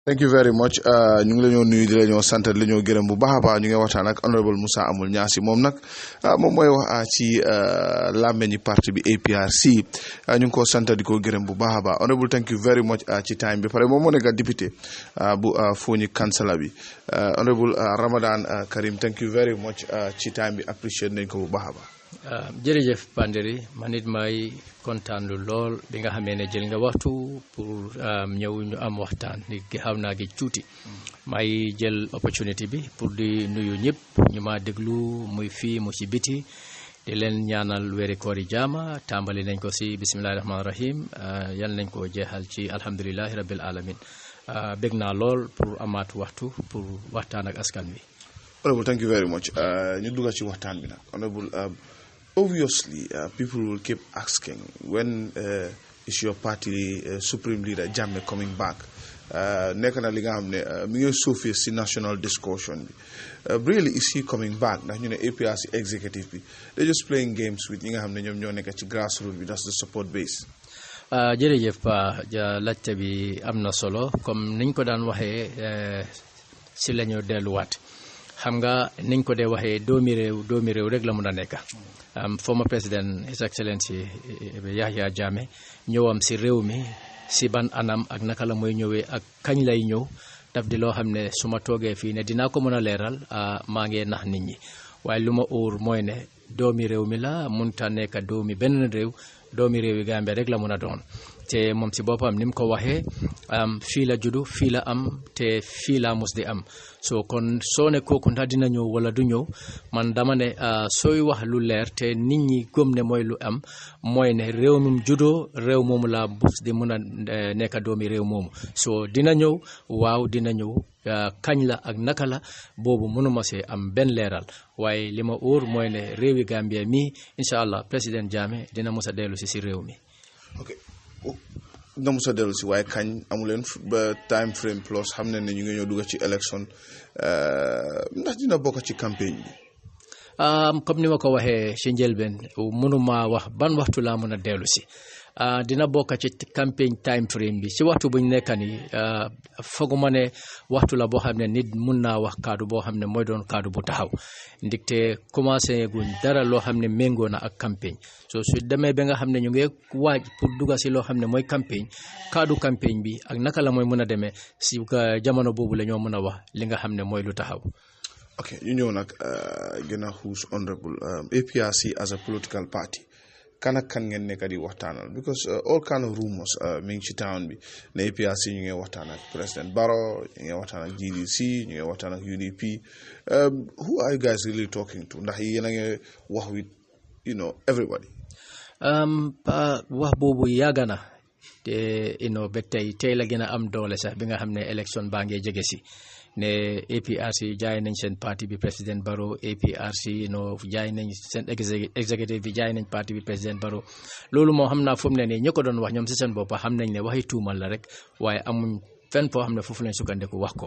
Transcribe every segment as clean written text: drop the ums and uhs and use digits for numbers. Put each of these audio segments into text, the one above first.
Thank you very much. Ñu ngi la ñoo nuyu di la ñoo sant di la ñoo gërëm bu baax a baax ñu ngi waxtaan ak honorable Musa amul Nyassi moom nag moom mooy wax ci làmmeñi parti bi APRC ñu ngi ko sant di ko gërëm bu baax a baax honorable thank you very much ci time bi pare moom moo nekk député bu Foni Kansala bi honorable Ramadan Karim thank you very much ci time bi appreciate nañ ko bu baax a baax. jërëjëf Panderi man it may kontaan lu lool bi nga xamee ne jël nga waxtu pour ñëw ñu am waxtaan nit ki xaw naa gi tuuti may jël opportunity bi pour di nuyu ñëpp ñu ma déglu muy fii mu ci biti di leen ñaanal weeri koori jaama tàmbali nañ ko ci bismillahi rahmaani rahim yal nañ ko jeexal ci alhamdulillahi rabbil alamin bég naa lool pour amaat waxtu pour waxtaan ak askan wi. Honorable, thank you very much. ñu dugg ci waxtaan bi nag honorable obviously people will keep asking when is your party supreme leader Jammeh coming back nekk na li nga xam ne mi ngi suufee ci national discussion bi really is he coming back ndax ñu ne APRC executive bi they just playing games with ñi nga xam ne ñoom ñoo nekk ci grassroots bi that's the support base. jërëjëf Pa laajte bi am na solo comme niñ ko daan waxee ci la ñu delluwaat xam nga niñ ko dee waxee doomi réew rek la mun a nekk former president his excellency Yahya Jammeh ñëwam ci réew mi ci ban anam ak naka la mooy ñëwee ak kañ lay ñëw daf di loo xam ne su ma toogee fii ne dinaa ko mën a leeral maa ngi nax nit ñi waaye lu ma óor mooy ne doomi réew mi la munta nekk doomi benn réew doomi réew yi Gambia rek la mun a doon te moom ci boppam ni mu ko waxee fii la juddu fii la am te fii la mus di am so kon soo ne kooku ndax dina ñëw wala du ñëw man dama ne sooy wax lu leer te nit ñi gëm ne mooy lu am mooy ne réew mi juddoo réew moomu la bus di mun a nekk doomi réew moomu so dina ñëw waaw dina ñëw kañ la ak naka la boobu mënuma see am benn leeral waaye li ma óor mooy ne réewi Gambia mi incha allah président Jammeh dina mus a dellu si réew mi. ok dina mus a dellu si waaye kañ amuleen ba time frame plus xam ne ñu ngi ñëw dugg ci élection ndax dina bokk ci campagne bi. comme ni ma ko waxee si njëlbeen mënuma wax ban waxtu laa mën a dellu si. dina bokk ci campagne time frame bi ci waxtu buñ nekk nii foguma ne waxtu la boo xam ne nit mun naa wax kaddu boo xam ne mooy doon kaddu bu taxaw ndigte commencé guñ dara loo xam ne méngoo na ak campagne so su demee ba nga xam ne ñu ngi waaj pour dugga si loo xam ne mooy kaddu campagne bi ak naka la mooy mën a demee si jamono boobu la ñoo mën a wax li nga xam ne mooy lu taxaw. ok ñu ñëw nag gën a xuus honorable APRC as a political party. kan ak kan ngeen nekk di waxtaanal because all kind of rumors mi ngi ci town bi ne APRC ñu ngi waxtaan ak président Barrow ñu ngi waxtaan ak GDC ñu ngi waxtaan ak UDP who are you guys really talking to ndax yéen a ngi wax with everybody. wax boobu yàgg na te ba tey la gën a am doole sax bi nga xam ne élection baa ngi jege si. ne APRC jaay nañ seen parti bi président Barrow APRC jaay nañ seen executive bi jaay nañ parti bi président Barrow loolu moo xam naa fu mu ne nii ñi ko doon wax ñoom si seen bopp xam nañ ne waxi tuumal la rek waaye amuñ fenn foo xam ne foofu lañ sukkandiku wax ko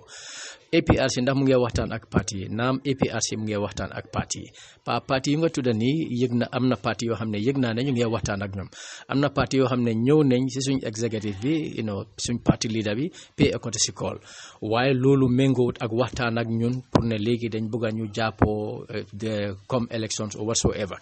APRC ndax mu ngi waxtaan ak parti yi naam APRC mu ngi waxtaan ak parti yi parti yi nga tudda nii yëg na am na parti yoo xam ne yëg naa ne ñu ngi waxtaan ak ñoom am na parti yoo xam ne ñëw nañ si suñ executive bi suñ parti leader bi pay a courtesy call waaye loolu méngoowut ak waxtaan ak ñun pour ne léegi dañ bëgg a ñu jàppoo comme elections or whatsoever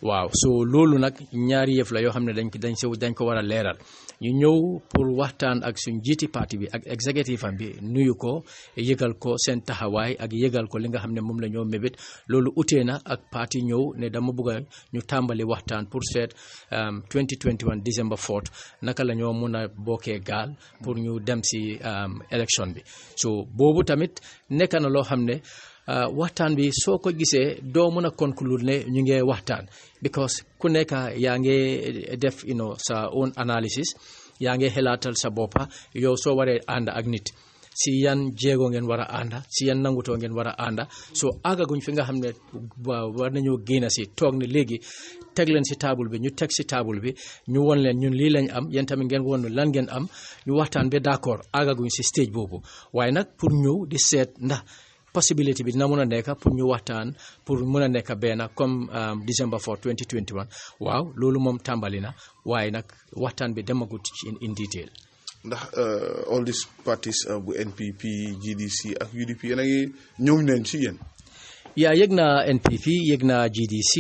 waaw so loolu nag ñaari yëf la yoo xam ne dañ ko war a leeral ñu ñëw pour waxtaan ak suñ jiiti parti bi ak executive am bi nuyu ko yëgal ko seen taxawaay ak yëgal ko li nga xam ne moom la ñoo mébét loolu utee na ak parti ñëw ne dama bëgg a ñu tàmbali waxtaan pour seet 2021 December 4 naka la ñoo mun a bokkee gaal pour ñu dem si élection bi so boobu tamit nekk na loo xam ne waxtaan bi soo ko gisee doo mën a conclure ne ñu ngi waxtaan because ku nekk yaa ngi def sa own analysis yaa ngi xelaatal sa boppa yow soo waree ànd ak nit si yan jéego ngeen war a ànda si yan nangutoo ngeen war a ànda soo àggaguñ fi nga xam ne war nañoo génn si toog ne léegi teg leen si table bi ñu teg si table bi ñu won leen ñun lii lañ am yéen tamit ngeen won lan ngeen am ñu waxtaan ba d'accord àggaguñ si stage boobu waaye nag pour ñëw di seet ndax possibility bi dina mën a nekk pour ñu waxtaan pour mën a nekk benn comme December 4 2021 waaw loolu moom tàmbali na waaye nag waxtaan bi demagut in detail. ndax all these parties bu NPP GDC ak UDP yéen a ngi ñëw nañ ci yéen. yaa yëg na NPP yëg na GDC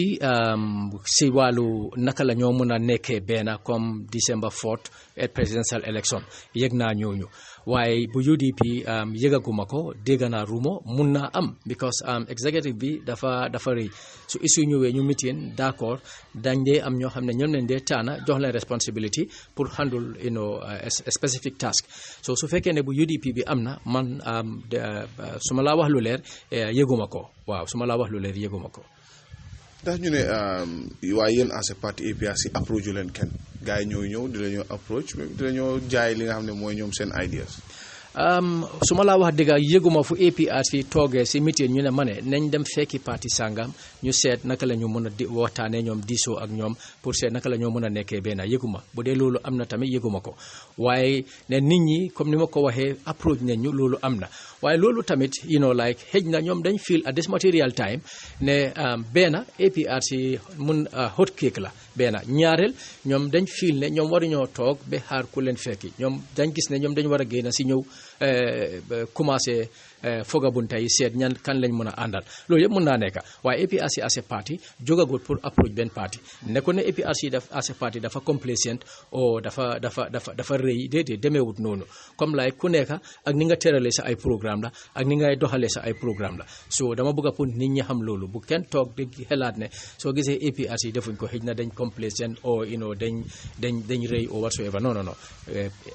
si wàllu naka la ñoo mën a nekkee benn comme December 4th presidential election yëg naa ñooñu waaye bu UDP yëgaguma ko dégg naa rumo mun naa am because executive bi dafa rëy su issue ñëwee ñu meeting d'accord dañ dee am ñoo xam ne ñoom lañ dee taana jox leen responsibility pour handle a specific task so su fekkee ne bu UDP bi am na man su ma laa wax lu leer yëguma ko waaw su ma laa wax lu leer yëguma ko. ndax ñu ne waaye yéen as a parti APRC approche yu leen kenn gars yi ñëw di la ñoo approche di la ñoo jaay li nga xam ne mooy ñoom seen ideas. su ma laa wax dëgg yëguma fu APRC toogee si meeting ñu ne ma ne nañ dem fekki parti sangam ñu seet naka la ñu mën a waxtaanee ñoom diisoo ak ñoom pour seet naka la ñoo mën a nekkee benn yëguma bu dee loolu am na tamit yëguma ko waaye ne nit ñi comme ni ma ko waxee approche nañ ñu loolu am na waaye loolu tamit like xëj na ñoom dañ feel at this material time ne benn APRC mun hot cake la benn ñaareel ñoom dañ feel ne ñoom waruñoo toog ba xaar ku leen fekki ñoom dañ gis ne ñoom dañ war a génn si ñëw commencé fogabunta yi seet ñan kan lañ mën a àndal loolu yëpp mën naa nekk waaye APRC as a party jógagul pour approach benn parti ne ko ne APRC as a party dafa complacent o dafa rëy déedéet demeewut noonu comme lay ku nekk ak ni nga tëralee sa ay programme la ak ni ngay doxalee sa ay programme la so dama bëgg a pour nit ñi xam loolu bu kenn toog di xelaat ne soo gisee APRC defuñ ko xëj na dañ complacent o dañ rëy o whatsoever non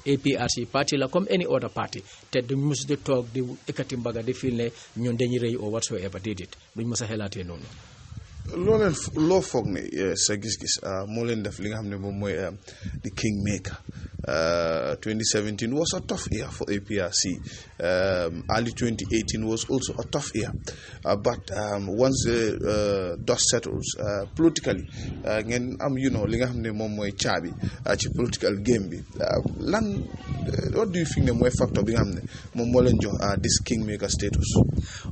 APRC party la comme any other party te duñ mos di toog di ekkati mbaga di fil ne ñun dañuy rëy o whatsoever déedéet duñ mos a xelaatee noonu. loo foog ne sa gis-gis moo leen def li nga xam ne moom mooy the kingmaker 2017 was a tough year for APRC. Early 2018 was also a tough year. But once the dust settles politically, ngeen am li nga xam ne moom mooy caabi ci political game bi lan what do you think ne mooy factor bi nga xam ne moom moo leen jox this kingmaker status.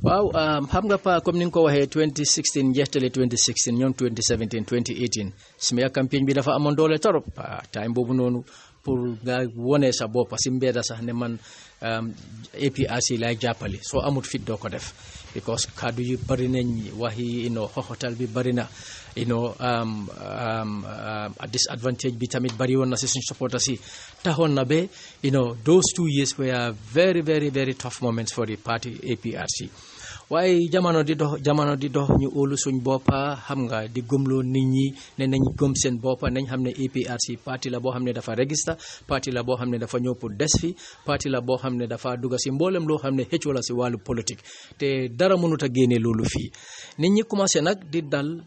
waaw xam nga pa comme ni nga ko waxee 2016 njeextale 2016 ñoom 2017 2018 smear campagne bi dafa amoon doole torop time boobu noonu pour nga wone sa bopp si mbedda sax ne man APRC lay jàppale soo amut fit doo ko def because kaddu yi bari nañ waxi xoxotal bi bari na disadvantage bi tamit bari woon na si suñ supporters yi taxoon na ba those 2 years were very very very tough moments for the party APRC waaye jamono di dox ñu óolu suñ boppa xam nga di gëmloo nit ñi ne nañ gëm seen boppa nañ xam ne APRC parti la boo xam ne dafa register parti la boo xam ne dafa ñëw pour des fi parti la boo xam ne dafa dugga si mboolem loo xam ne xëccoo la si wàllu politique te dara mënut a génne loolu fii nit ñi commencé nag di dal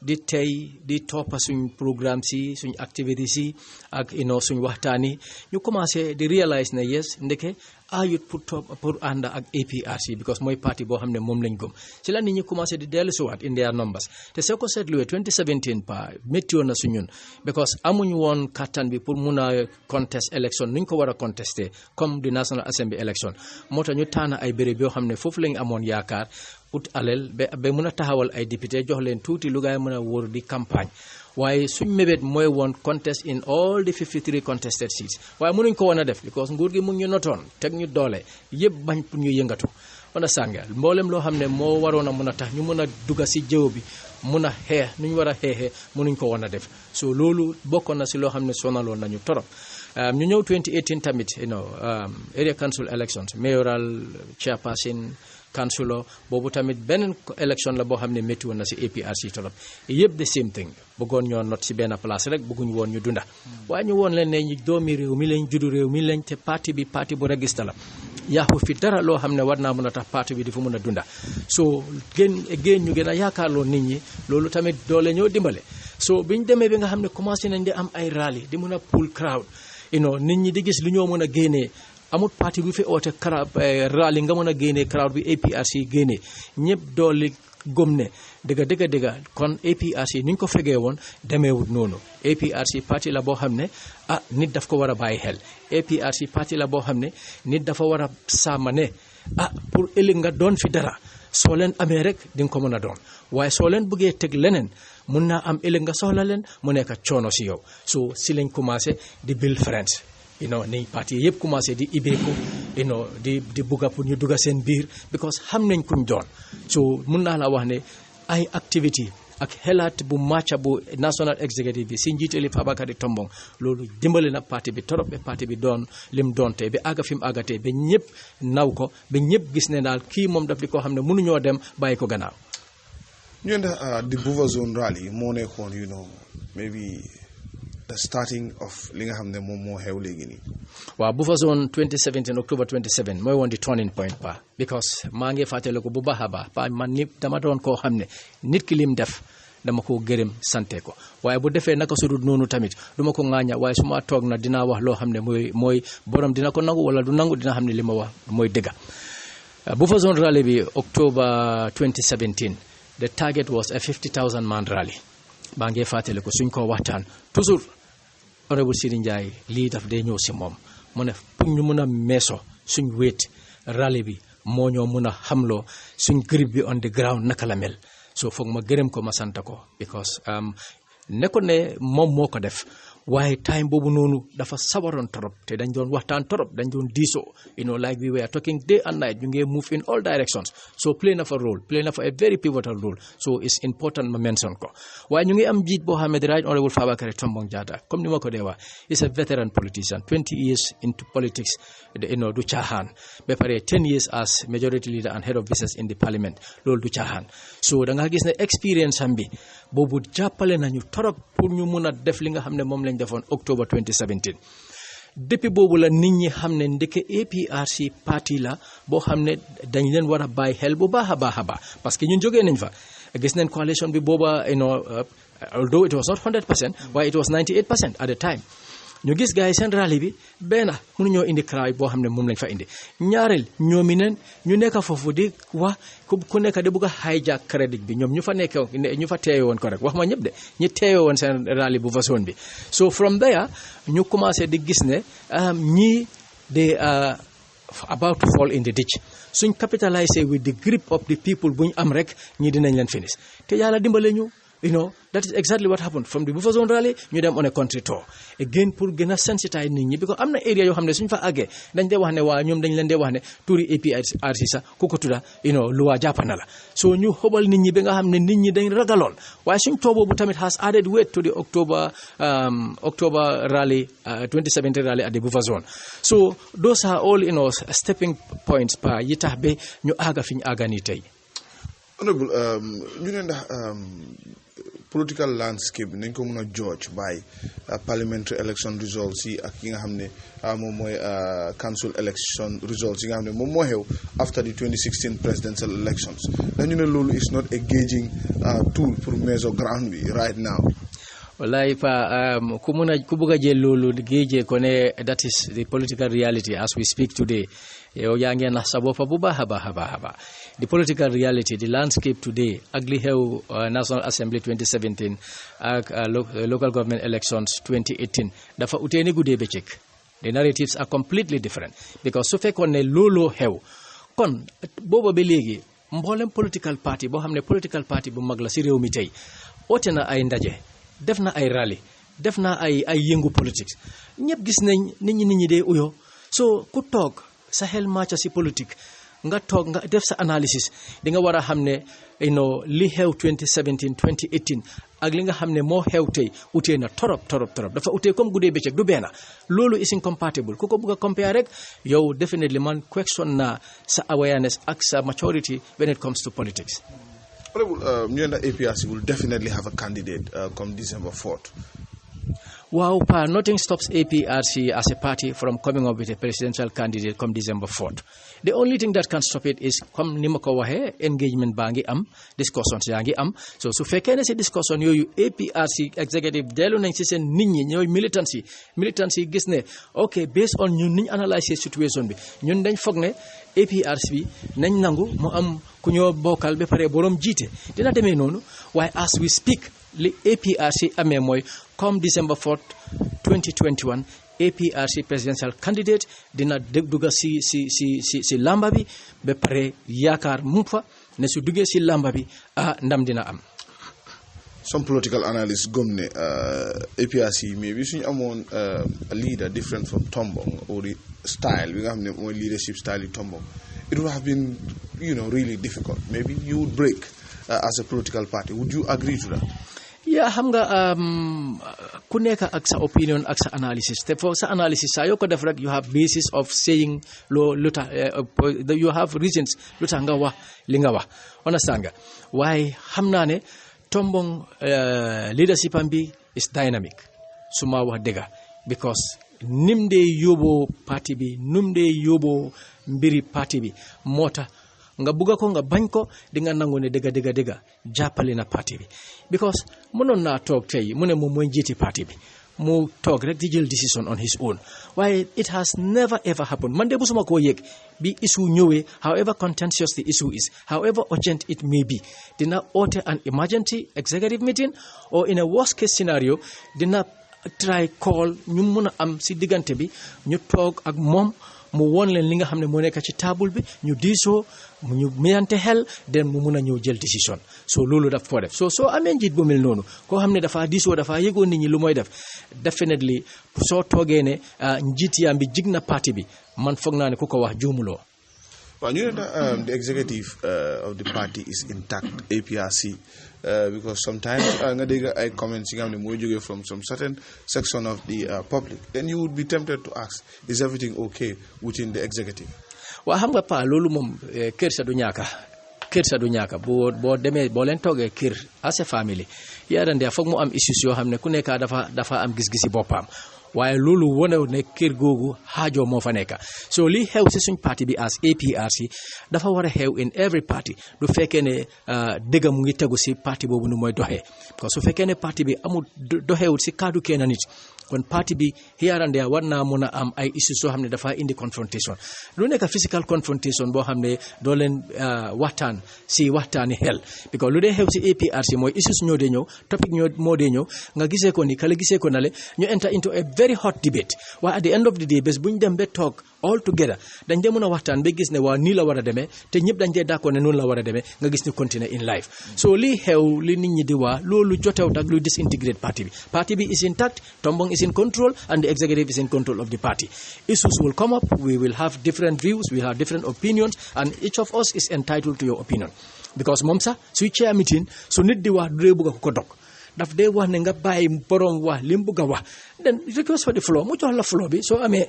di tey di toppa suñ programme si suñ activités si ak suñ waxtaan yi ñu commencé di réaliser ne yes ndeke ayut pour ànd ak APRC because mooy parti boo xam ne moom lañ gëm ci la nit ñi commencé di dellu siwaat in their numbers te soo ko seetluwee 2017 pa métti woon na su ñun because amuñ woon kattan bi pour mun a contest election nuñ ko war a contester comme di National Assembly election moo tax ñu tànn ay béréb yoo xam ne foofu lañ amoon yaakaar ut alal ba mun a taxawal ay député jox leen tuuti lu gaay mën a wóor di campagne waaye suñ mébét mooy woon contest in all the 53 contested seats waaye mënuñ ko woon a def because nguur gi mu ngi ñu notoon teg ñu doole yëpp bañ pour ñu yëngatu wala sàngal mboolem loo xam ne moo waroon a mën a tax ñu mën a dugga si jëw bi mun a xeex nu ñu war a xeexee mënuñ ko woon a def so loolu bokkoon na si loo xam ne sonaloon nañu torop ñu ñëw 2018 tamit area council elections mayoral chairperson councilor boobu tamit beneen élection la boo xam ne métti woon na si APRC torop yëpp the same thing bëggoon ñoo not si benn place rek bëgguñ woon ñu dunda waaye ñu woon leen ne ñu doomi réew mi lañ juddu réew mi lañ te parti bi parti bu registré la yaaxu fi dara loo xam ne war naa mën a tax parti bi dafa mën a dunda so génn ñu gën a yaakaarloo nit ñi loolu tamit doole ñoo dimbale so biñ demee bi nga xam ne commencé nañ di am ay rally di mën a pull crowd nit ñi di gis lu ñoo mën a génnee amut parti bu fi oote rally nga mën a génnee crowd bi APRC génnee ñëpp doole gëm ne dëgga kon APRC ni ñu ko fegee woon demeewut noonu APRC parti la boo xam ne nit daf ko war a bàyyi xel APRC parti la boo xam ne nit dafa war a sàmm ne pour ëllëg nga doon fi dara soo leen amee rek di nga ko mën a doon waaye soo leen bëggee teg leneen mun naa am ëllëg nga soxla leen mu nekk coono si yow so si lañ commencé di build friends ni parti yëpp commencé di ibeeku di bugga pour ñu dugga seen biir because xam nañ kuñ doon so mun naa la wax ne ay activity ak xelaat bu matcha bu national executive bi si njiitali Fabakary Tombong loolu dimbali na parti bi torop ba parti bi doon lim doon tey ba àgga fi mu àggatee ba ñëpp naw ko ba ñëpp gis ne daal kii moom daf di koo xam ne mënuñoo dem bàyyi ko gannaaw. ñu ne the buffer zone rally moo nekkoon maybe the starting of li nga xam ne moom moo xew léegi nii. waaw buffer zone 2017 October 27 mooy woon di turning point pa because maa ngi fàttale ko bu baax a baax pa man nit dama doon koo xam ne nit ki lim def dama ko gërëm sante ko waaye bu defee naka sudut noonu tamit duma ko ŋaaña waaye su ma toog na dinaa wax loo xam ne mooy borom dina ko nangu wala du nangu dina xam ne li ma wax mooy dëgga. buffer zone rally bi October 2017 the target was a 50,000 man rally maa ngi fàttale ko suñ ko waxtaan toujours honorable Sidi Ndiaye lii daf dee ñëw si moom mu ne pour ñu mun a meeso suñ wéet rally bi moo ñoo mun a xamloo suñ grip bi on the ground naka la mel so foog ma gërëm ko ma sant ko because nekkoon ne moom moo ko def waaye time boobu noonu dafa sawaroon torop te dañ doon waxtaan torop dañ doon diisoo like we were talking day and night ñu ngi move in all directions so play na for a very pivotal role so it's important ma mention ko waaye ñu ngi am jiit boo xam ne the right honorable Fabakary Tombong Jatta comme ni ma ko dee wax is a veteran politician 20 years into politics du caaxaan ba pare 10 years as majority leader and head of business in the parliament loolu du caaxaan so da nga gis ne experience am bi boobu jàppale nañu torop pour ñu mun a def li nga xam ne moom lañ defoon October 2017 depuis boobu la nit ñi xam ne ndeke APRC parti la boo xam ne dañ leen war a bàyyi xel bu baax a baax a baax parce que ñun jógee nañ fa gis nañ coalition bi booba although it was not 100% waaye it was 98% at the time ñu gis gars yi seen rally bi benn mënuñoo indi crowd boo xam ne moom lañ fa indi ñaareel ñoomi neen ñu nekk foofu di wax ku nekk di bugg a hijack crédit bi ñoom ñu fa nekk ñu fa teewe woon ko rek wax ma ñëpp de ñu teewe woon seen rally bu façon bi so from there ñu commencé di gis ne ñii they are about to fall in the ditch suñ capitalize with the grip of the people buñ am rek ñii dinañ leen finish te yàlla dimbale ñu that is exactly what happened from the buffer zone rally ñu dem on a country tour again pour gën a sensitize nit ñi because am na area yoo xam ne suñ fa àggee dañ dee wax ne waa ñoom dañ leen dee wax ne turi APRC sax ku ko tudda lu waa jàppana la so ñu xobal nit ñi ba nga xam ne nit ñi dañ ragaloon waaye suñ tour boobu tamit has added weight to the October rally 2017 rally at the buffer zone so those are all stepping points pa yi tax ba ñu àgga fi ñu àgga nii tey. Honorable ñu ne ndax political landscape nañ ko mën a judge by parliamentary election results yi ak yi nga xam ne moom mooy council election results yi nga xam ne moom moo xew after the 2016 presidential elections dañu ne loolu is not a gauging tool pour measure ground bi right now. wallahi pa ku bëgg a jël loolu géejee ko ne that is the political reality as we speak today yow yaa ngeen nax sa bopp bu baax a baax a baax a baax the political reality the landscape today ak li xew National Assembly 2017 ak local government elections 2018 dafa utee ni guddee bëccëg the narratives are completely different because su fekkoon ne looloo xew kon booba ba léegi mboolem political party boo xam ne political party bu mag la si réew mi tey oote na ay ndaje def na ay rally def na ay yëngu politique ñëpp gis nañ nit ñi dee uyoo so ku toog sa xel màcca si politique nga toog nga def sa analysis di nga war a xam ne li xew 2017 2018 ak li nga xam ne moo xew tey utee na torop dafa utee comme guddee bëccëg du benn loolu is incompatible ku ko bëgg a compare rek yow definitely man question na sa awareness ak sa maturity when it comes to politics. ñu ne APRC will definitely have a candidate come December 4th. Wow, nothing stops APRC as a party from coming up with a presidential candidate come December 4th. The only thing that can stop it is come ni ma ko waxee engagement baa ngi am discussions yaa ngi am so su fekkee ne si discussion yooyu APRC executive dellu nañ si seen nit ñi ñooy militants yi gis ne ok based on ñun niñ analyse situation bi ñun dañ foog ne APRC bi nañ nangu mu am ku ñoo bokkal ba pare borom jiite dina demee noonu waaye as we speak li APRC amee mooy come December 4th 2021 APRC presidential candidate dina dugga si lamba bi ba pare yaakaar mu fa ne su duggee si lamba bi ndam dina am. some political analysts gëm ne APRC maybe suñu amoon a leader different from Tombong or the style bi nga xam ne mooy leadership style yi Tombong, it would have been really difficult. Maybe you would break as a political party. Would you agree to that? Yeah, xam nga ku nekk ak sa opinion ak sa analysis te for sa analysis saa yoo ko def rek you have basis of saying lu tax you have reasons lu tax nga wax li nga wax, understand nga. waaye xam naa ne Tombong leadership am bi is dynamic su ma wax dëgga because nim dee yóbboo parti bi num dee yóbboo mbiri parti bi moo tax nga bugga ko nga bañ ko di nga nangu ne dëgga jàppale na parti bi because mënoon naa toog tey mu ne moom mooy njiiti parti bi mu toog rek di jël decision on his own waaye it has never ever happened. Man de busuma koo yëg bi issue ñëwee, however contentious the issue is, however urgent it may be, dina oote an emergency executive meeting or in a worst case scenario dina try call ñu mun a am si diggante bi ñu toog ak moom mu won leen li nga xam ne moo nekk ci table bi ñu diisoo ñu meyante xel den mu mun a ñëw jël décision. So loolu daf ko def soo amee njiit bu mel noonu koo xam ne dafa diisoo dafa yëgoon nit ñi lu mooy def definitely soo toogee ne njiit yaam bi jig na parti bi man foog naa ne ku ko wax juumuloo. Well, the executive of the party is intact, APRC, because sometimes I comments from some certain section of the public. Then you would be tempted to ask, is everything okay within the executive? Well, xam nga pa loolu moom kër sa du ñaaka boo demee boo leen toogee kër as a family yaarande foog mu am issues yoo xam ne ku nekk dafa am gis-gisi boppam. waaye loolu wane ne kër googu xaajoo moo fa nekk so li xew si suñ parti bi as APRC dafa war a xew in every party du fekkee ne dëgg mu ngi tegu si parti boobu nu mooy doxee parce que su fekkee ne parti bi amul doxewul si kaddu kenn nit kon parti bi hiarande war naa mun a am ay issues soo xam ne dafa indi confrontation lu nekk physical confrontation boo xam ne doo leen waxtaan si waxtaani xel because lu dee xew si APRC mooy issues ñoo dee ñëw topic moo dee ñëw nga gisee ko ni kala gisee ko nale ñu enter into a very hot debate waaye at the end of the day bés bu ñu dem ba toog all together dañ dee mën a waxtaan ba gis ne waa nii la war a demee te ñëpp dañ dee d'accord ne noonu la war a demee nga gis ni continuer in life so lii xew li nit ñi di waa loolu jotewut ak lu disintegrate party bi is intact. Tombong is in control and the executive is in control of the party. Issues will come up, we will have different views, we will have different opinions, and each of us is entitled to your opinion because Musa suy chair meeting so nit di wax du bëgg ko dog daf dee wax ne nga bàyyi borom wax li mu bëgg a wax then request for the floor mu jox la floor bi soo amee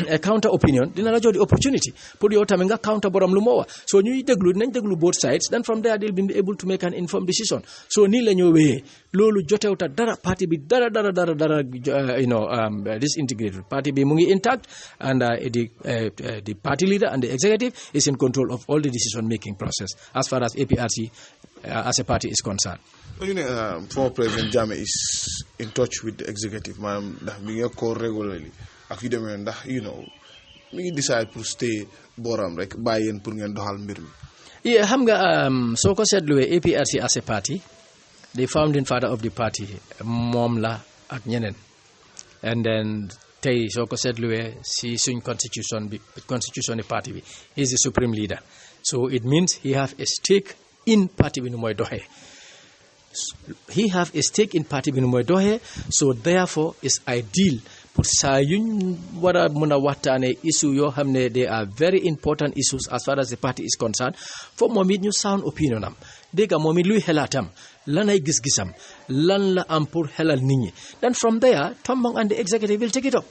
a counter opinion dina la jox the opportunity pour yow tamit nga counter borom lu moo wax so ñuy nañ déglu both sides then from there they'll be able to make an informed decision so nii la ñoo wéyee loolu jotewuta dara parti bi dara disintegrated party bi mu ngi intact and the party leader and the executive is in control of all the decision making process as far as APRC as a party is concerned. Former President Jammeh is in touch with the executive, maanaam ndax mi ngi call regularly ak yu demee ndax mi ngi decide pour stay boram rek bàyyi yéen pour ngeen doxal mbir mi. Yeah, xam nga soo ko seetluwee APRC as a party, the founding father of the party moom la ak ñeneen and then tey soo ko seetluwee si suñ constitution ni party bi he is the supreme leader so it means he have a stake in party bi nu mooy doxee. He have a stake in party bi nu mooy doxee so therefore it's ideal pour saa yuñ war a mën a waxtaanee issue yoo xam ne they are very important issues as far as the party is concerned for moom it ñu sound opinion am dégg nga moom it luy xelaatam lan ay gis-gisam lan la am pour xelal nit ñi then from there Tombong and the executive will take it up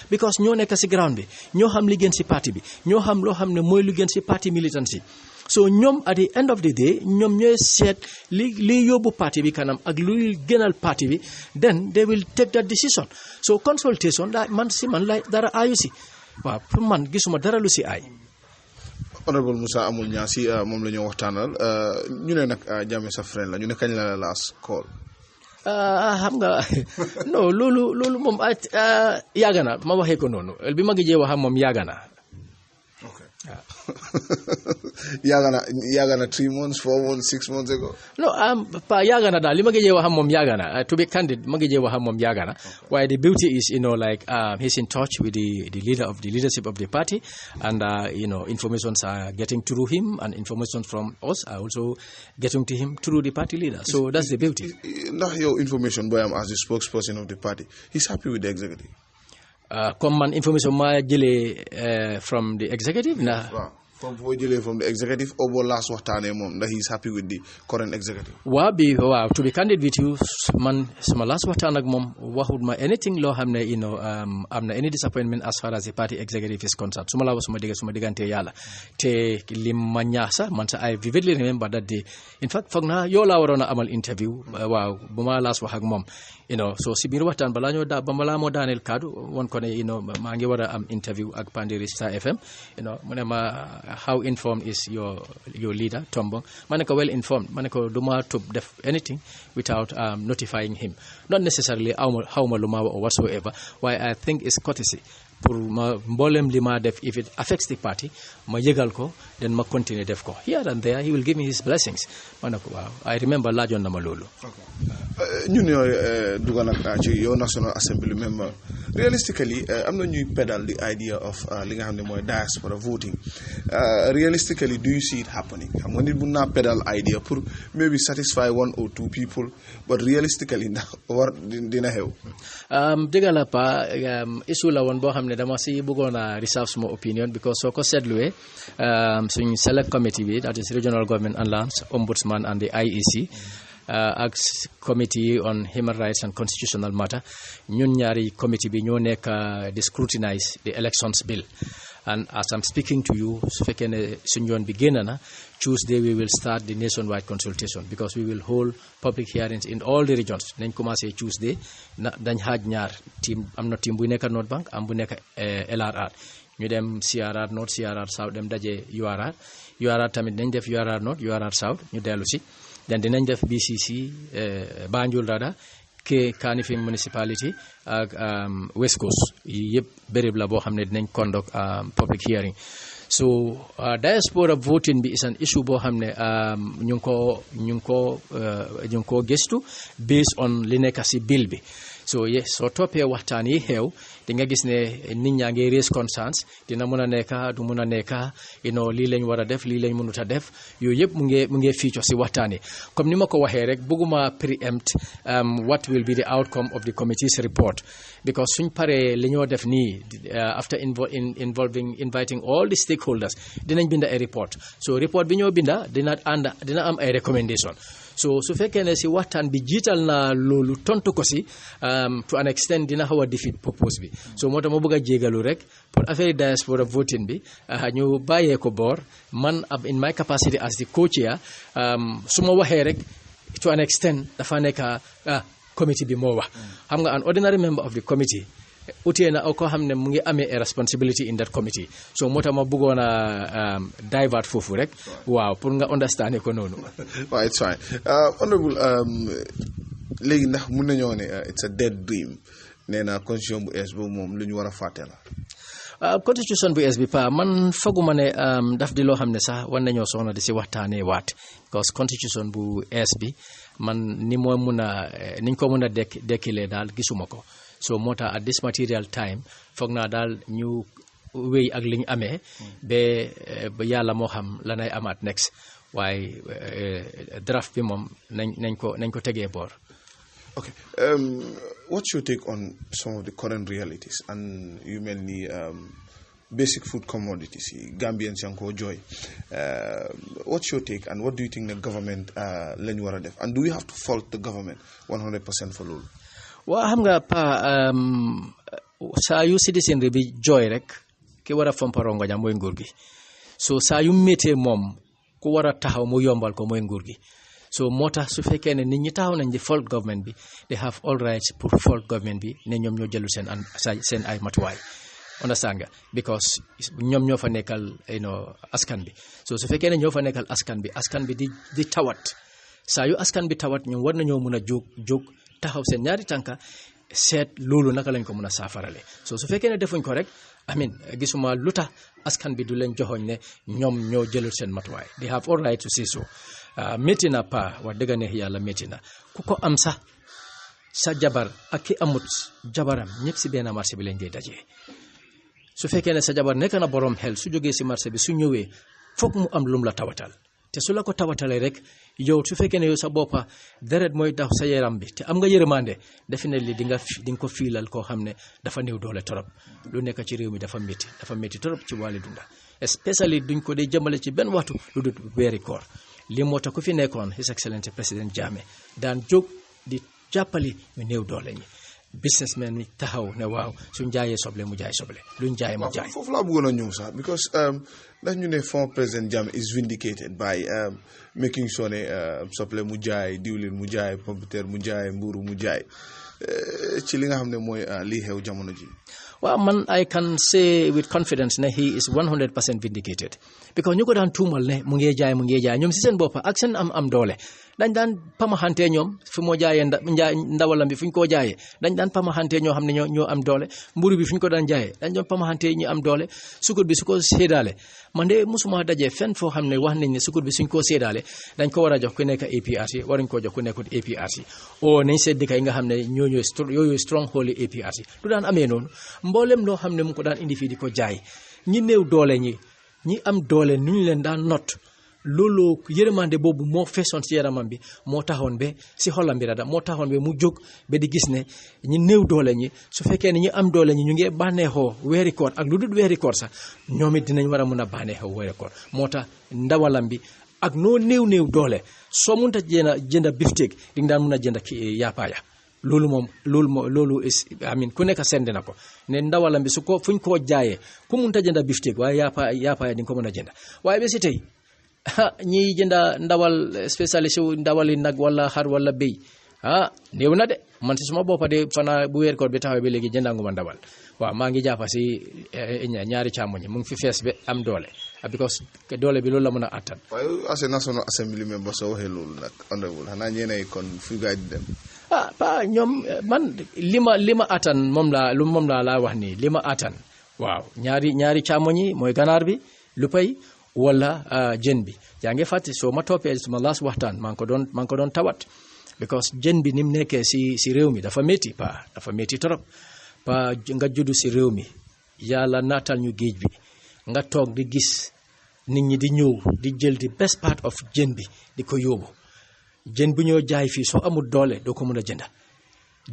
because ñoo nekk si ground bi ñoo xam li gën si parti bi ñoo xam loo xam ne mooy lu gën si parti militancy so ñoom at the end of the day ñoom ñooy seet li yóbbu parti bi kanam ak luy gënal parti bi then they will take that decision so consultation man lay dara aayu si waaw pour man gisuma dara lu si aay. Honorable Musa amul Nyassi moom la ñu waxtaanal ñu ne nag Jammeh sa friend la ñu ne kañ la last call. xam nga non loolu moom yàgg na ma waxee ko noonu bi ma gëjee wax moom yàgg na. Yagana 3 months, 4 months, 6 months ago. No, pa yagana da lima geje wa hamom yagana. To be candid, mageje wa hamom yagana. Why the beauty is, like he's in touch with the leadership of the party, and informations are getting through him, and information from us are also getting to him through the party leader. So that's the beauty. Now your information, boy, as the spokesperson of the party, he's happy with the executive. Common information ma jele from the executive na. Wow. From the executive over last waxtane mom that he's happy with the current executive. Wow, to be candid with you, man, my last waxtane ak mom waxut ma anything lo xamne amna any disappointment as far as the party executive is concerned. Suma la was suma digante yalla te lim ma ñaaxa man sa I vividly remember that day. In fact, fogna yo la warona amal interview waaw buma last wax ak mom. So si biir waxtaan bala ñoo da bala mo daanel kaddu won ko ne maa ngi wara am interview ak Pandiri Star FM mu ne ma how informed is your leader Tombong ma ne ko well informed ma ne ko duma to def anything without notifying him, not necessarily how ma luma or whatsoever. Why I think is courtesy pour ma mboolem li ma def, if it affects the party ma yëgal ko, then ma continue def ko. Here and there he will give me his blessings. Ma ne ko waaw, I remember laajoon na ma loolu. ñun ñooy dugg nag ci yow National Assembly member. Realistically am na ñuy pedal the idea of li nga xam ne mooy diaspora voting. Realistically, do you see it happening? xam nga nit bu naa pedal idea pour maybe satisfy 1 or 2 people, but realistically ndax war dina xew. Dëgg la pa issue la woon boo xam ne dama si bëggoon a reserve suma opinion, because soo ko seetluwee suñ select committee bi, that is Regional Government and Lands, Ombudsman and the IEC, ak committee on human rights and constitutional matter, ñun ñaari committee bi ñoo nekk di scrutinize the elections bill. And as I'm speaking to you, su fekkee ne suñ yoon bi génn na, Tuesday we will start the nationwide consultation, because we will hold public hearings in all the regions. Nañ commencé Tuesday dañ xaaj ñaar team, am na team bu nekk North Bank am bu nekk LRR. ñu dem CRR North, CRR South, dem daje URR tamit nañ def URR North, URR South, ñu dellu si. Then dinañ def BCC Banjul Rada, Kanifing municipality ak West Coast yi yëpp béréb la boo xam ne dinañ conduct public hearing. So diaspora voting bi is an issue boo xam ne ñu ngi ko gëstu based on li nekk si bill bi. So yes, soo toppee waxtaan yi xew di nga gis ne nit ñaa ngi raise concerns, dina mën a nekka du mën a nekka lii lañ war a def, lii lañ mënut a def, yooyu yëpp mu ngi feature si waxtaan yi. Comme ni ma ko waxee rek, bëgguma preempt what will be the outcome of the committee's report, because suñ paree li ñoo def nii after inviting all the stakeholders dinañ binda ay report. So report bi ñoo binda dina am ay recommendation. So su fekkee ne si waxtaan bi jiital na loolu tontu ko si to an extent dina xaw a defeat purpose bi. So moo tax ma bëgg a jégalu rek pour affaire diaspora voting bi ñu bàyyee ko boor. Man in my capacity as the co-chair su ma waxee rek to an extent dafa nekk committee bi moo wax. Xam nga an ordinary member of the committee utee na ko xam ne mu ngi amee a responsibility in that committee. So moo tax ma bëggoon a divert foofu rek. Waaw, pour nga understand ko noonu. Well, it's fine. Honorable, léegi ndax mun nañoo ne it's a dead dream nee na constitution bu es boobu moom lu ñu war a fàtte la. Constitution bu es bi pa man faguma ne daf di loo xam ne sax war nañoo soxna di si waxtaanee waat, because constitution bu es bi man niñ ko mun a dekkilee daal gisuma ko. So moo tax at this material time foog naa daal ñu wéy ak li ñu amee ba yàlla moo xam lanay amaat next, waaye draft bi moom nañ ko tegee boor. Okay. What's your take on some of the current realities and you mainly basic food commodities? Gambians yanko joy. What's your take and what do you think the government lañ war a def? And do we have to fault the government 100% for loolu? Waa xam nga pa saa yu citizen bi jooy rek ki war a fomparongo ja mooy nguur gi. So saa yu méttee moom ku war a taxaw mu yombal ko mooy nguur gi. So moo tax su fekkee ne nit ñi taxaw nañ di fault government bi, they have all rights pour fault government bi ne ñoom ñoo jëlu seen ay matuwaay. Understand nga, because ñoom ñoo fa nekkal askan bi. So su fekkee ne ñoo fa nekkal askan bi di tawat, saa yu askan bi tawat ñoom war nañoo mën a jóg taxaw seen ñaari tànka seet loolu naka lañ ko mën a saafarale. So su fekkee ne defuñ ko rek amin gisuma luta askan bi du leen joxoñ ne ñoom ñoo jëlul seen matuwaay they have all right to say so métti na pa wax dëgg neex yàlla métti na ku ko am sax sa jabar ak ki amut jabaram ñëpp si benn marché bi lañ dee dajee su fekkee ne sa jabar nekk na borom xel su jógee si marché bi su ñëwee foog mu am lum la tawatal te su la ko tawatalee rek yow su fekkee ne yow sa boppa deret mooy daw sa yaram bi te am nga yërmande definitely di nga ko fiilal koo xam ne dafa néew doole torop lu nekk ci réew mi dafa métti torop ci wàllu dunda especially duñ ko dee jëmale ci benn waxtu lu dul weeri koor li moo tax ku fi nekkoon His Excellency président Jammeh daan jóg di jàppali ñu néew doole ñi businessman mi taxaw ne waaw suñ jaayee soble mu jaay soble luñ jaay mu jaay. foofu laa bëggoon a ñëw sax because ndax ñu ne former président Jammeh is vindicated by making sure ne soble mu jaay diwlin mu jaay pompiteer mu jaay mburu mu jaay ci li nga xam ne mooy lii xew jamono ji. waaw man I can say with confidence ne he is 100% vindicated because ñu ko daan tuumal ne mu ngi jaay ñoom si seen bopp ak seen am doole dañ daan pamaxante ñoom fu moo jaayee ndawalam bi fu ñu koo jaayee dañ daan pamaxante ñoo xam ne ñoo am doole mburu bi fu ñu ko daan jaayee dañ doon pamaxante ñu am doole sukur bi su ko séedaale man de musuma dajee fenn foo xam ne wax nañ ne sukur bi suñ koo séedaale dañ ko war a jox ku nekk APRC waruñ koo jox ku nekkul APRC o nañ seet dëkk yi nga xam ne yooyu stronghold APRC du daan amee noonu mboolem loo xam ne mu ko daan indi fii di ko jaay ñi néew doole ñi am doole nu ñu leen daan not loolu yërmande boobu moo feesoon ci yaramam bi moo taxoon ba si xolam bi rada moo taxoon ba mu jóg ba di gis ne ñi néew doole ñi su fekkee ne ñi am doole ñi ñu ngi bànneexoo weeri koor ak lu dul weeri koor sax ñoom it dinañ war a mun a bànneexoo weeri koor moo tax ndawalam bi ak noo néew doole soo mënta jënda bifteek di nga daan mun a jënda yaapaaya loolu is amin ku nekk send na ko ne ndawalam bi su ko fuñ koo jaayee ku mënta jënda bifteek waaye yaapaaya di nga ko mën a jënda waaye ba si tey ñiy jënda ndawal spécialiste ndawali nag wala xar wala béy néew na de man si suma boppa de fana bu weer koor bi taxaw bi léegi jëndanguma ndawal waaw maa ngi jàppa si ñaari càmmoñ mu ngi fi fees be am doole because doole bi loolu la mën a attan. waaye as a National Assembly member soo waxee loolu nag honorable xanaa ñeenay kon fu gaay di dem. pa ñoom man li ma attan moom laa wax nii li ma attan waaw ñaari càmmoñ yi mooy ganaar bi lu pay wala jën bi yaa ngi fàtte soo ma toppee suma last waxtaan maa ngi ko doon tawat because jën bi ni mu nekkee si réew mi dafa métti dafa métti trop pa nga juddu si réew mi yàlla naatal ñu géej bi nga toog di gis nit ñi di ñëw di jël di best part of jën bi di ko yóbbu jën bu ñoo jaay fii soo amul doole doo ko mën a jënda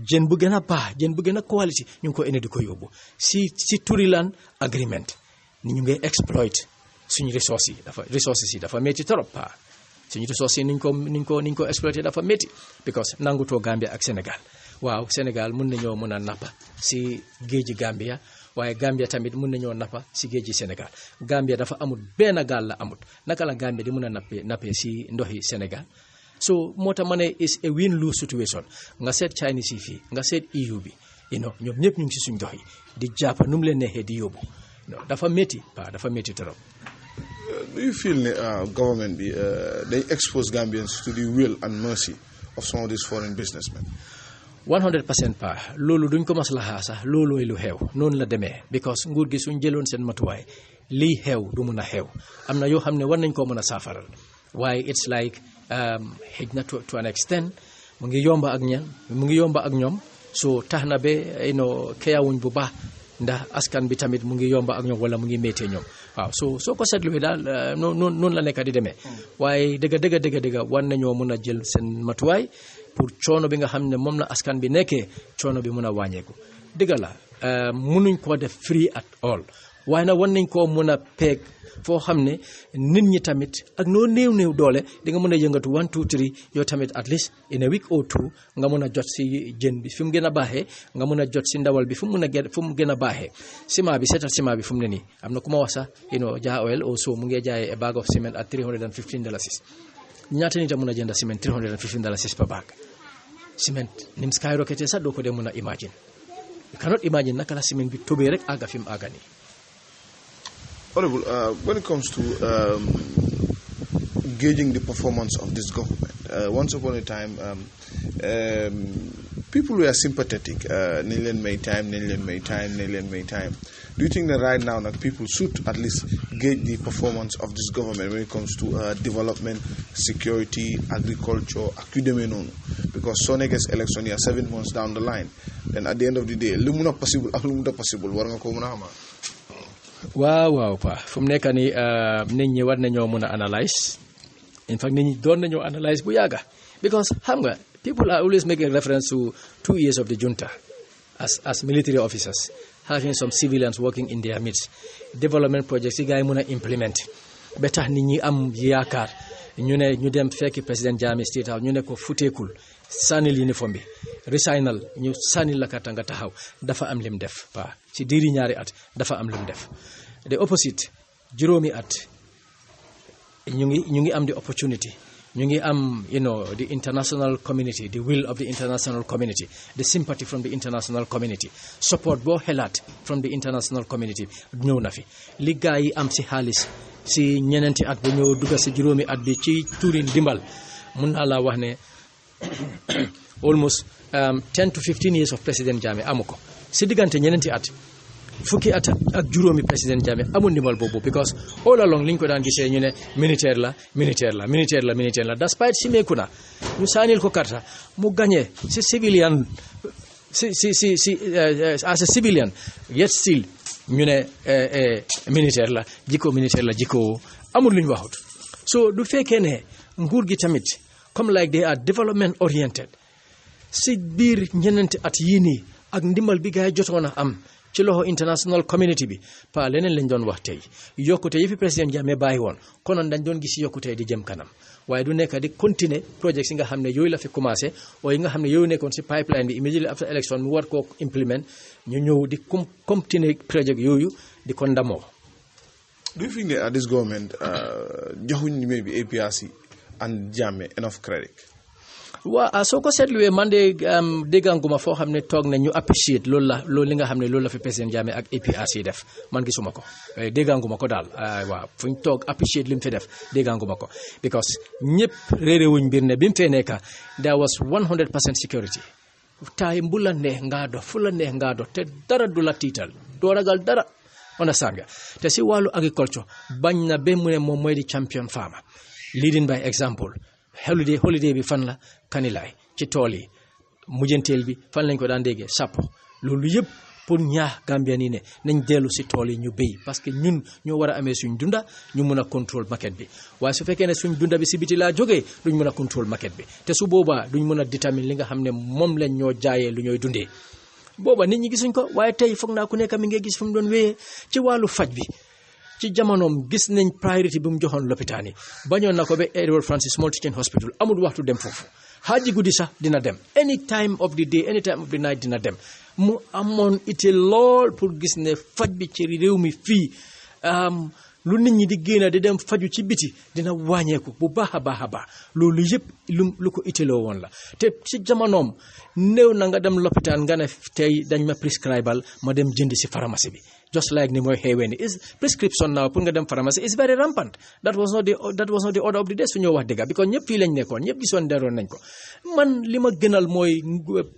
jën bu gën a baax jën bu gën a quality ñu ngi ko indi di ko yóbbu si turi lan agreement ni ñu ngi exploit suñu ressources yi dafa métti trop suñu ressources yi niñ ko exploité dafa métti because nangutoo Gambia ak Sénégal waaw Sénégal mun nañoo mën a nappa si géeji Gambia waaye Gambia tamit mun nañoo nappa si géeji Sénégal Gambia dafa amul benn gaal la amul naka la Gambia di mun a nappee si ndoxi Sénégal so moo tax ma ne is a win-lose situation nga seet Chinese yi fii nga seet EU bi ñoom ñëpp ñu ngi si suñ ndox yi di jàpp nu mu leen neexee di yóbbu dafa métti dafa métti trop. Do you feel government they expose Gambians to the will and mercy of some of these foreign businessmen? 100% loolu duñ ko maslaha sax loolooy lu xew noonu la demee because nguur gi suñ jëloon seen matuwaay lii xew du mun a xew am na yoo xam ne war nañ koo mën a saafaral waaye it's like xëj na to an extent mu ngi yomba ak ñoom so tax na ba keyawuñ bu baax ndax askan bi tamit mu ngi yomba ak ñoom wala mu ngi méttee ñoom waaw soo ko seetluwee daal noonu la nekk di demee waaye dëgg war nañoo mën a jël seen matuwaay pour coono bi nga xam ne moom la askan bi nekkee coono bi mën a wàññeeku dëgg la mënuñ koo def free at all waaye nag war nañ koo mën a peeg foo xam ne nit ñi tamit ak noo néew doole di nga mën a yëngatu 1 2 3 yow tamit at least in a week or two nga mën a jot si jën bi fi mu gën a baaxee nga mën a jot si ndawal bi fu mu gën a baaxee ciment bi seetal ciment bi fu mu ne nii am na ku ma wax sax Jah Oil also mu ngi jaayee a bag of cement at $315 ñaata nit a mën a jënd ciment $315 per bag ciment ni mu skyrocketee sax doo ko dee mën a imagine you cannot imagine naka la ciment bi tobee rek àgga fi mu àgga nii. Honorable, when it comes to gauging the performance of this government, once upon a time, people were sympathetic. Nilen may time. Do you think that right now people should at least gauge the performance of this government when it comes to development, security, agriculture, academy? Because so next election is 7 months down the line. Then at the end of the day, lumuna possible, war nga ko muna xama. Waaw pa fu mu nekk ni nit ñi war nañoo mën a analyse. In fact, nit ñi doon nañoo analyse bu yàgga. Because xam nga people are always making reference to 2 years of the junta as military officers, having some civilians working in their midst. Development projects yi gars yi mën a implement ba tax nit ñi am yaakaar ñu ne ñu dem fekki président Jammeh State House ñu ne ko futeekul sànnil uniforme bi resignal ñu sànnil la kata nga taxaw dafa am lim def pa ci diiri ñaari at dafa am lim def. The opposite juróomi at ñu ngi am the opportunity ñu ngi am the international community, the will of the international community, the sympathy from the international community, support boo xelaat from the international community ñëw na fi li gaa yi am si xaalis si ñeneenti at ba ñëw dugga si juróomi at bi ci turin dimbal mun naa laa wax ne almost 10 to 15 years of President Jammeh amu ko si diggante ñeneenti at fukki at ak juróomi président Jammeh amul ndimbal boobu because all along liñ ko daan gisee ñu ne militaire la despite si meeku na ñu saanil ko karta mu gagné si civilian as a civilian yet still ñu ne militaire la jikko amul lu ñu waxut. So du fekkee ne nguur gi tamit comme like they are development oriented si biir ñeneenti at yii nii ak ndimbal bi gaa yi jotoon a am ci loxo international community bi pa leneen lañ doon wax tey yokkute yi fi président Jammeh bàyyi woon konoon dañ doon gis yokkute di jëm kanam waaye du nekk di continuer projets yi nga xam ne yooyu la fi commencé o yi nga xam ne yooyu nekkoon si pipeline bi immediately after election mu war koo implement ñu ñëw di continuer projet yooyu di ko ndamoo. Do you think that this government joxuñ maybe APRC and Jammeh enough credit? Waa soo ko seetluwee man de dégganguma foo xam ne toog na ñu appreciate loolu li nga xam ne loolu la fi président Jammeh ak APRC def man gisuma ko dégganguma ko daal waaw fu ñu toog appreciate li mu fi def dégganguma ko because ñëpp réeré wuñ mbir ne bi mu fee nekka there was 100% security taay bu la neex ngaa dox fu la neex ngaa dox te dara du la tiital doo ragal dara understand nga te si wàllu agriculture bañ na ba mu ne moom mooy di champion farmer leading by example. holiday bi fan la Kanilaay ci tool yi mujjanteel bi fan lañ ko daan déggee Sappo loolu yëpp pour ñaax Gambien yi ne nañ dellu si tool yi ñu béy parce que ñun ñoo war a amee suñ dunda ñu mun a contrôle market bi waaye su fekkee ne suñ dunda bi si biti laa jógee duñ mun a contrôle market bi te su boobaa duñ mun a déterminer li nga xam ne moom lañ ñoo jaayee lu ñooy dundee booba nit ñi gisuñ ko waaye tey foog naa ku nekk mi ngi gis fu mu doon wéyee ci wàllu faj bi. ci jamonoom gis nañ priority bi mu joxoon lopitaan yi bañoon na ko ba Edward Francis Small Teaching Hospital amul waxtu dem foofu xaaji guddi sax dina dem any time of the day any time of the night dina dem mu amoon ite lool pour gis ne faj bi ci réew mi fii lu nit ñi di génn di dem faju ci biti dina wàññeeku bu baax a baax loolu yëpp lu ko iteloo woon la te ci jamonoom néew na nga dem lopitaan nga ne tey dañ ma prescribal ma dem jënd si pharmacie bi just like ni mooy xeewee ni is prescription now pour nga dem pharmacie is very rampant that was not the order of the day su ñoo wax dëgg because ñëpp fii lañ nekkoon ñëpp gisoon deroon nañ ko man li ma gënal mooy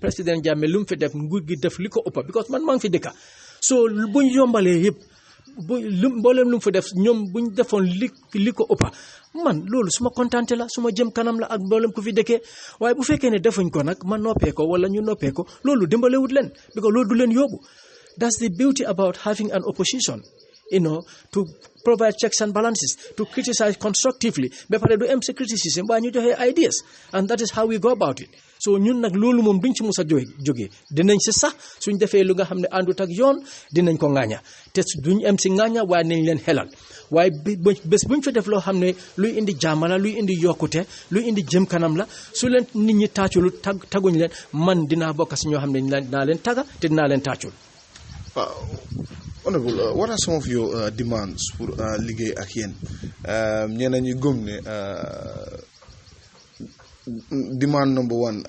président Jammeh lu mu fi def nguur gi def li ko ëppa because man maa ngi fi dëkka so buñ yombalee yëpp mbooleem lu mu fa def ñoom buñ defoon li ko ëppa man loolu suma kontaante la suma jëm kanam la ak mbooleem ku fi dëkkee waaye bu fekkee ne defuñ ko nag ma noppee ko wala ñu noppee ko loolu dimbalewut leen because loolu du leen yóbbu. That's the beauty about having an opposition, to provide checks and balances, to criticize constructively. But do MC criticism, but you have ideas. And that is how we go about it. So ñun nak lolu mom duñ ci musa joggé dinañ ci sax suñ défé lu nga xamné andut ak yoon dinañ ko ngaña té duñ am ci ngaña way nañ leen xelal way bés buñ fa def lo xamné luy indi jamala luy indi yokuté luy indi jëm kanam la su leen nit ñi taacul taguñ leen man dina bokk ci ño xamné dina leen taga té dina leen taacul. Honorable, what are some of your demands pour liggéey ak yéen ñeneen ñi gëm ne demand number one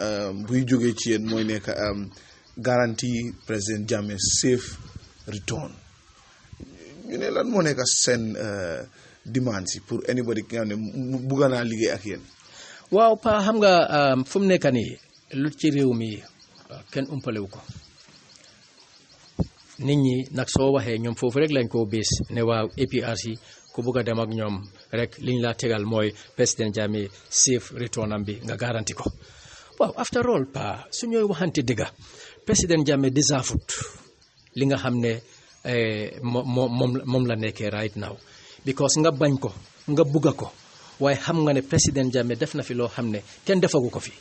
buy jógee ci yéen mooy nekk guarantee président Jammeh safe return ñu ne lan moo nekk seen demands yi pour anybody ki nga xam ne bugga naa liggéey ak yéen. waaw pa xam nga fu mu nekk nii lu ci réew mi kenn umpalewu ko nit ñi nag soo waxee ñoom foofu rek lañ koo bées ne waaw APRC ku bugg a dem ak ñoom rek liñ la tegal mooy président Jammeh safe return am bi nga garanti ko waaw after all pa su ñooy waxante dëgga président Jammeh deserved li nga xam ne moom la nekkee right now because nga bañ ko nga bugga ko waaye xam nga ne président Jammeh def na fi loo xam ne kenn defagu ko fi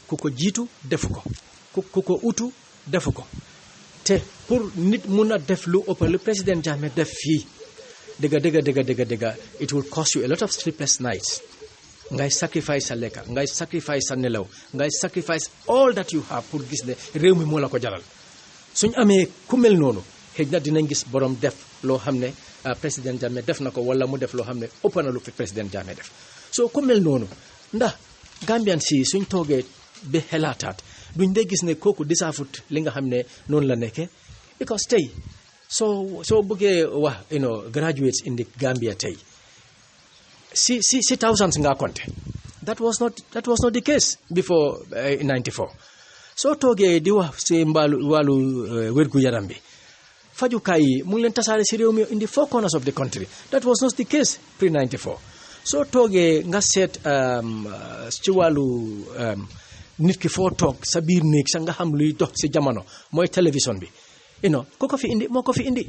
ku ko jiitu defu ko ku ko utu defu ko te pour nit mun a def lu ëpp lu président Jammeh def fii dëgga it will cost you a lot of sleepless nights ngay sacrifice sa lekka ngay sacrifice sa nelaw ngay sacrifice all that you have pour gis ne réew mi moo la ko jaral suñ amee ku mel noonu xëy na dinañ gis borom def loo xam ne président Jammeh def na ko wala mu def loo xam ne ëpp na lu fi président Jammeh def soo ku mel noonu ndax Gambian si suñ toogee ba xelaataat duñ dee gis ne kooku deserved li nga xam ne noonu la nekkee because tey soo bëggee wax graduates in the Gambia tey si thousands nga compté that was not the case before 94 soo toogee di wax si wàllu wérgu yaram bi fajukaay yi mu ngi leen tasaare si réew mi in the 4 corners of the country that was not the case pre 94 soo toogee nga seet ci wàllu nit ki foo toog sa biir néeg sa nga xam luy dox si jamono mooy télévision bi ko fi indi moo ko fi indi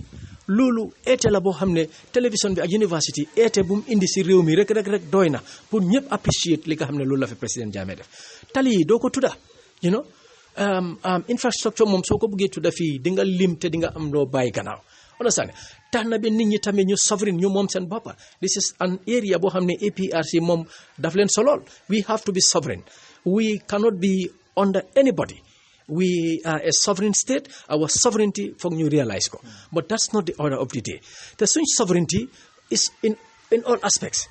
loolu été la boo xam ne télévision bi ak university été bu mu indi si réew mi rek doy na pour ñëpp appreciate li nga xam ne loolu la fi président Jammeh def tali yi doo ko tudda infrastructure moom soo ko bëggee tudda fii di nga lim te di nga am loo bàyyi gannaaw understand tax na ba nit ñi tamit ñu sovereign ñu moom seen boppa this is an area boo xam ne APRC moom daf leen solool we have to be sovereign we cannot be under anybody we are a sovereign state our sovereignty foog ñu realize ko but that's not the order of the day te suñ sovereignty is in all aspects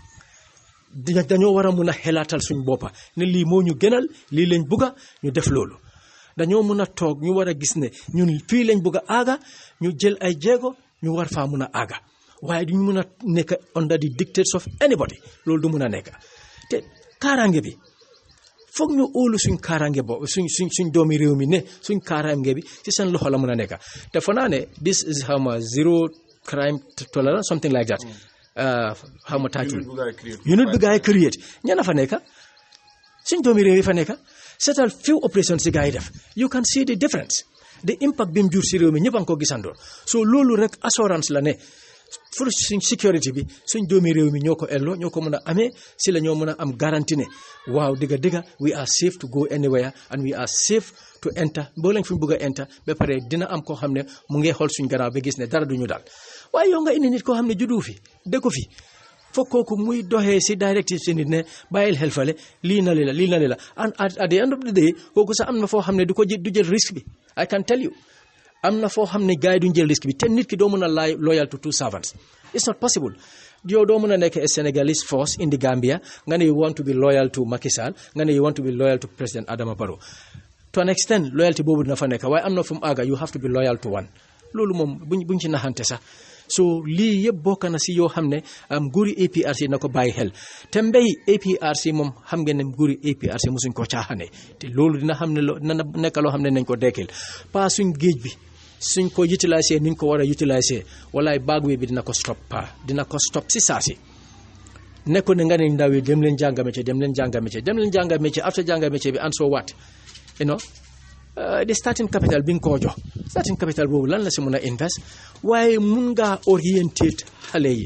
dañoo war a mun a xelaatal suñ boppa ne lii moo ñu gënal lii lañ bugga ñu def loolu dañoo mun a toog ñu war a gis ne ñun fii lañ bugg a aaga ñu jël ay jéego ñu war faa mun a aaga waaye duñu mun a nekk under the dictates of anybody loolu du mun a nekk te kaaraange bi foog ñu óolu suñ kaaraange bo suñ doomi réew mi ne suñ kaaraange bi ci seen loxo la mun a nekk te fa naa ne this is how ma zero crime tolerance something like that how ma title unit bi gaay create ñana fa nekk suñ doomi réew yi fa nekk seetal few operations si gaay def you can see the difference the impact bi mu jur si réew mi ñëpp a ngi ko gisandoo so loolu rek assurance la ne pour suñ sécurité bi suñ doomi réew mi ñoo ko elloo ñoo ko mën a amee si la ñoo mën a am garantie ne waaw digga we are safe to go anywhere and we are safe to enter boo leen fi mu bëgg a enter ba pare dina am koo xam ne mu ngi xool suñ gannaaw ba gis ne dara duñu daal waaye yow nga indi nit koo xam ne juddu fi dëkku fi foog kooku muy doxee si directive si nit ne bàyyil xel fale lii na li la and at the end of the day kooku sax am na foo xam ne du jël risque bi I can tell you am na foo xam ne gars yi duñ jël risque bi te nit ki doo mën a loyal to two servants it's not possible yow doo mën a nekk a Senegalese force in the Gambia nga ne you want to be loyal to Macky Sall nga ne you want to be loyal to President Adama Barrow to an extent loyalty boobu dina fa nekk waaye am na fu mu àgga you have to be loyal to one loolu moom buñ ci naxante sax so lii yëpp bokk na si yoo xam ne nguuri APRC na ko bàyyi xel te mbéy APRC moom xam ngeen ne nguuri APRC mosuñ ko caaxaane te loolu dina xam ne dina nekk loo xam ne nañ ko dekkil pas suñ géej bi suñ ko utiliser niñ ko war a utiliser walaay bagwe bi dina ko stop si saa si nekko ne nga ne ndaw yi dem leen jàng métier after jàng métier bi and so what the starting capital bi nga koo jox starting capital boobu lan la si mun a invest waaye mun ngaa orientate xale yi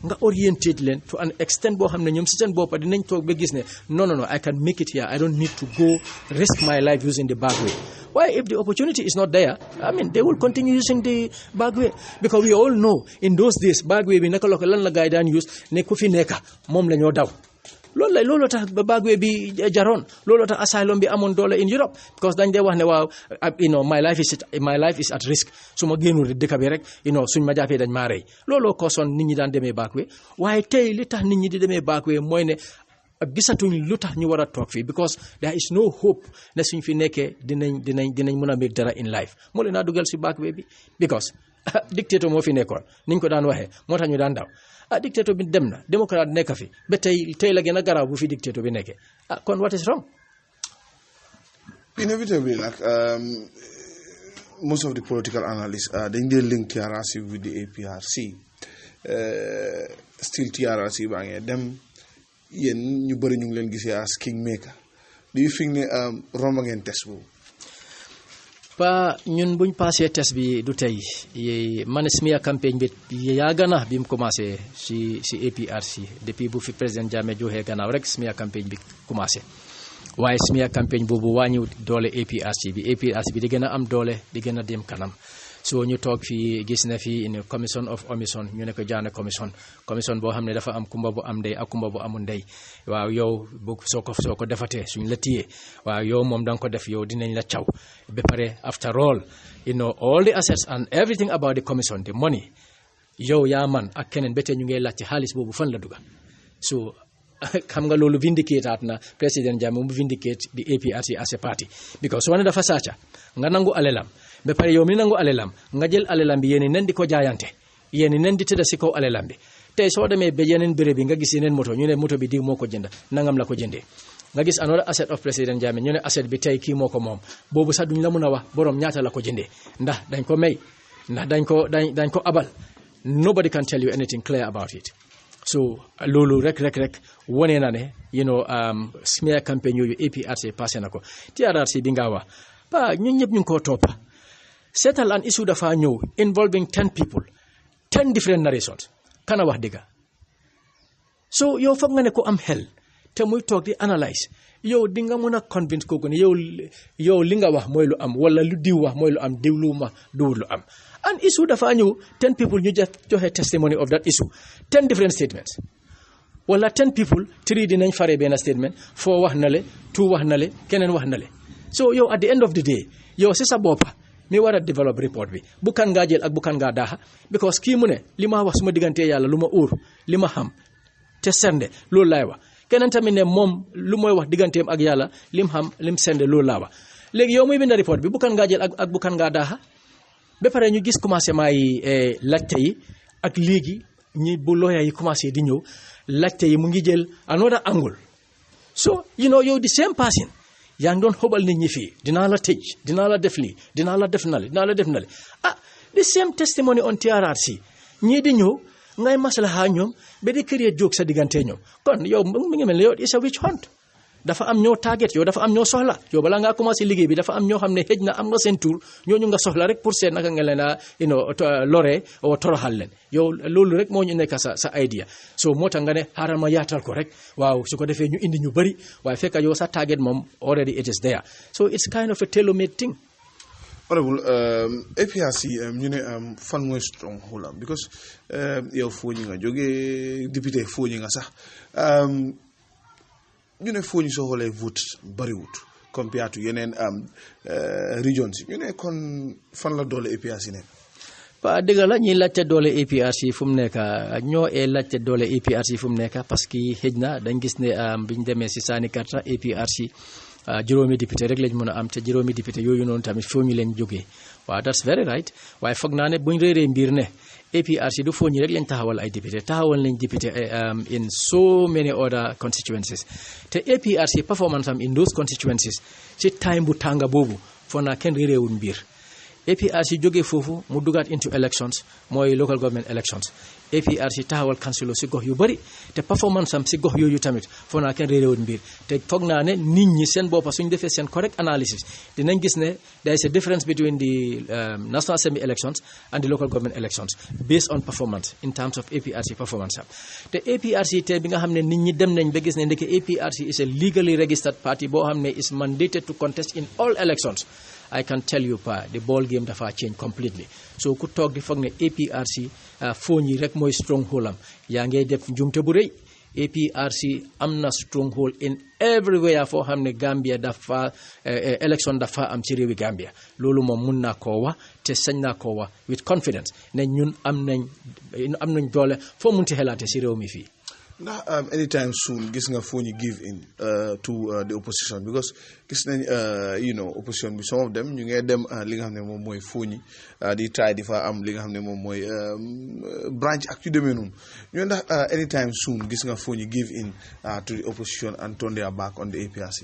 nga orientate leen to an extent boo xam ne ñoom si seen boppa dinañ toog ba gis ne no I can make it here I don't need to go risk my life using the back way why if the opportunity is not there I mean they will continue using the back way because we all know in those days back way bi naka la ko lan la gaay daan use ne ku fi nekka moom la ñoo daw loolu tax ba bagwe bi jaroon loolu tax asylum bi amoon doole in Europe because dañ dee wax ne waaw my life is at risk su ma génnul dëkk bi rek suñ ma jàppee dañ maa rey looloo ko son nit ñi daan demee bagwe waaye tey li tax nit ñi di demee bagwe mooy ne gisatuñ lu tax ñu war a toog fii because there is no hope ne suñ fi nekkee dinañ mën a make dara in life moo leen naa dugal si bagwe bi because dictateur moo fi nekkoon niñ ko daan waxee moo tax ñu daan daw dictateur bi dem na démocrate nekk fi ba tey la gën a garaaw bu fi dictateur bi nekkee kon what is wrong inevitably nag most of the political analysts dañ dee link TRRC with the APRC still TRRC baa ngee dem yéen ñu bëri ñu ngi leen gisee as kingmaker do you think ne romba ngeen test boobu pa ñun buñ passé test bi du tey man smear campagne bi yàgg na bi mu commencé si APRC depuis bu fi président Jammeh joxee gannaaw rek smear campagne bi commencé waaye smear campagne boobu wàññiw doole APRC bi di gën a am doole di gën a dem kanam so ñu toog fii gis na fi une commission of omission ñu ne ko jaane commission boo xam ne dafa am kumba bu am ndey ak kumba bu amul ndey waaw yow soo ko defatee suñ la tiyee waaw yow moom da nga ko def yow dinañ la caw ba pare after all all the assets and everything about the commission the money yow yaa man ak keneen ba tey ñu ngay laajte xaalis boobu fan la dugga so xam nga loolu vindicate at na président Jammeh mu vindicate the APRC as a party because wane dafa sàcca nga nangu alelam ba pare yow mi nangu alelam nga jël alelam bi yéen nen di ko jaayante yéen nen di tëdd si kaw alelam bi tey soo demee ba yeneen béréb bi nga gis yeneen moto ñu ne moto bi diw moo ko jënd nangam la ko jëndee nga gis another asset of président Jammeh ñu ne asset bi tey kii moo ko moom boobu sax duñ la mun a wax borom ñaata la ko jëndee ndax dañ ko may ndax dañ ko abal nobody can tell you anything clear about it so loolu rek wone na ne smear campagne yooyu APRC passé na ko TRRC bi nga wax ba ñun ñëpp ñu ngi koo toppa settle an issue dafa ñëw involving 10 people 10 different narrations kana wax dëgga so yow foog nga ne ko am xel te muy toog di analyse yow di nga mën a convince kooku ne yow li nga wax mooy lu am wala lu diw wax mooy lu am diw lu ma duwul lu am an issue dafa ñëw 10 people ñu joxe testimony of that issue 10 different statements wala 10 people 3 dinañ fare benn statement 4 wax na le 2 wax na le keneen wax na le so yow at the end of the day yow si sa boppa mi war a develop report bi bu kan ngaa jël ak bu kan ngaa daaxa because kii mu ne li ma wax suma diggante yàlla lu ma uur li ma xam te sende loolu laay wax keneen tamit ne moom lu mooy wax digganteem ak yàlla lim xam lim sende loolu laa wax léegi yow muy bind report bi bu kan ngaa jël ak bu kan ngaa daaxa ba pare ñu gis commencement yi laajte yi ak léegi ñi bu lawyer yi commencé di ñëw laajte yi mu ngi jël another angle so yow the same person yaa ngi doon xobal nit ñi fii dinaa la tëj dinaa la def lii dinaa la def nale the same testimony on TRRC ñii di ñëw ngay maslaha ñoom ba di créer jóg sa diggante ñoom kon yow mi ngi mel ne yow it's a witch hunt dafa am ñoo target yow dafa am ñoo soxla yow balaa ngaa commencé liggéey bi dafa am ñoo xam ne xëj na am nga seen tur ñooñu nga soxla rek pour seet naka nga leen a loree o toroxal leen yow loolu rek moo ñu nekk sa idea so moo tax nga ne xaaral ma yaatal ko rek waaw su ko defee ñu indi ñu bëri waaye fekk yow sa target moom already it is there so it's kind of a tailor-made thing. Honorable APRC ñu ne fan mooy stronghold am because yow fooñi nga jógee député fooñi nga sax ñu ne fooñi soo xoolee vote bariwut compared to yeneen regions ñu ne kon fan la doole APRC nekk. ba dëgg la ñuy laajte doole APRC fu mu nekk ñoo laajte doole APRC fu mu nekk parce que xëj na dañ gis ne biñ demee si saani karta APRC juróomi député rek lañ mën a am te juróomi député yooyu noonu tamit foo ñu leen jógee waaw that's very right waaye foog naa ne buñ réeree mbir ne APRC du foo ñi rek lañ taxawal ay député taxawal nañ député in so many other constituencies te APRC performance am in those constituencies ci time bu tànga boobu foo naa kenn réeréewul mbir APRC jógee foofu mu dugaat into elections mooy local government elections APRC taxawal council si gox yu bëri te performance am si gox yooyu tamit foo naa kenn réeréewul mbir te foog naa ne nit ñi seen boppa suñ defee seen correct analysis dinañ gis ne there is a difference between the National Assembly elections and the local government elections based on performance in terms of APRC performance am te APRC te bi nga xam ne nit ñi dem nañ ba gis ne ndeke APRC is a legally registered party boo xam ne is mandated to contest in all elections I can tell you the ball game dafa change completely so ku toog di foog ne APRC foo ñi rek mooy stronghold am yaa ngay def njumte bu rëy APRC am na stronghold in everywhere foo xam ne Gambia dafa election dafa am ci réewi Gambia loolu moom mun naa koo wax te sañ naa koo wax with confidence ne ñun am nañ doole foo munti xelaate ci réew mi fii. anytime soon gis nga foo ñu give in to the opposition because gis nañ opposition bi some of them ñu ngee dem li nga xam ne moom mooy foo ñi di try di fa am li nga xam ne moom mooy branch ak yu demee noonu ñu ndax anytime soon gis nga foo ñu give in to the opposition and turn their back on the APRC.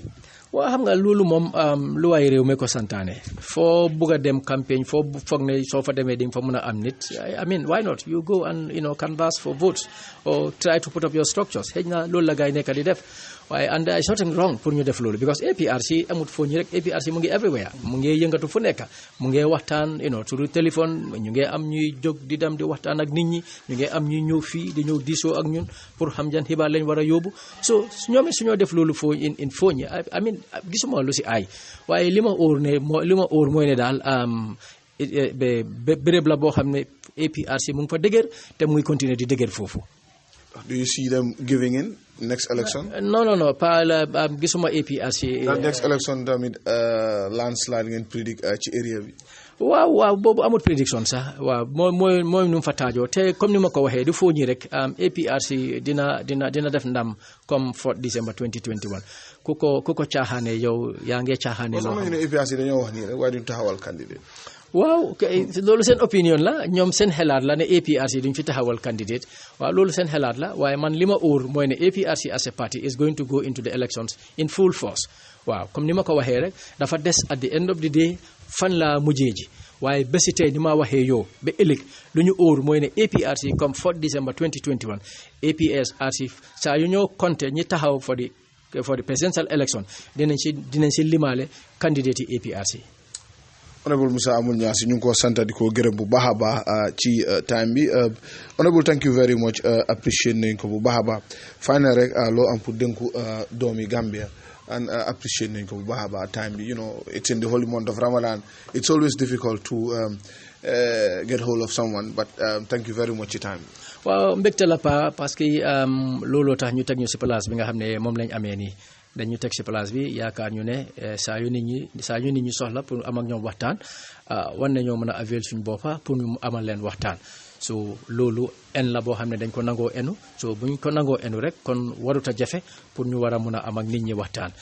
waaw xam nga loolu moom lu waay réew mi ko santaane foo bugg a dem campagne foo foog ne soo fa demee di nga fa mën a am nit I mean why not you go and canvass for votes or try to put up your structures xëy na loolu la gars yi nekk di def waaye and there is nothing wrong pour ñu def loolu because APRC amut foo ñi rek APRC mu ngi everywhere mu ngi yëngatu fu nekk mu ngi waxtaan through téléphone ñu ngi am ñuy jóg di dem di waxtaan ak nit ñi ñu ngi am ñuy ñëw fii di ñëw diisoo ak ñun pour xam jan xibaar lañ war a yóbbu so ñoom suñoo def loolu foo in foo ñi I mean gisuma lu si aay waaye li ma óor mooy ne daal béréb la boo xam ne APRC mu ngi fa dëgër te muy continuer di dëgër foofu. Do you see them giving in next election? No pas la gisuma APRC. Next election tamit landslide ngeen predict ci area bi. waaw boobu amul prédiction sax waaw mooy nu mu fa taajoo te comme ni ma ko waxee du foo ñi rek APRC dina def ndam comme 4 December 2021 ku ko caaxaane yow yaa ngee caaxaane loo xam ne APRC dañoo wax nii rek waaye duñ taxawal candidat. waaw loolu seen opinion la ñoom seen xelaat la ne APRC duñ fi taxawal candidate waaw loolu seen xelaat la waaye man li ma óor mooy ne APRC as a party is going to go into the elections in full force waaw comme ni ma ko waxee rek dafa des at the end of the day fan la mujjee ji waaye bési tey ni ma waxee yow ba ëllëg lu ñu óor mooy ne APRC comme 4 December 2021 APRC saa yu ñoo compté ñi taxaw for the presidential election dinañ si limaale candidate yi APRC. Honorable Musa Amul Nyassi ñu ngi ko sant di ko gërëm bu baax a baax ci time bi Honorable thank you very much appreciate nañ ko bu baax a baax final rek loo am pour dénku doomi Gambia and appreciate nañ ko bu baax a baax time bi it's in the holy month of Ramadan it's always difficult to get hold of someone but thank you very much ci time bi. waaw mbégte la parce que looloo tax ñu teg ñu si place bi nga xam ne moom lañ amee nii dañu teg ci place bi yaakaar ñu ne saa yu nit ñi soxla pour am ak ñoom waxtaan war nañoo mën a avail suñu boppa pour ñu amal leen waxtaan so loolu en la boo xam ne dañ ko nangoo enu so buñ ko nangoo enu rek kon warut a jafe pour ñu war a mun a am ak nit ñi waxtaan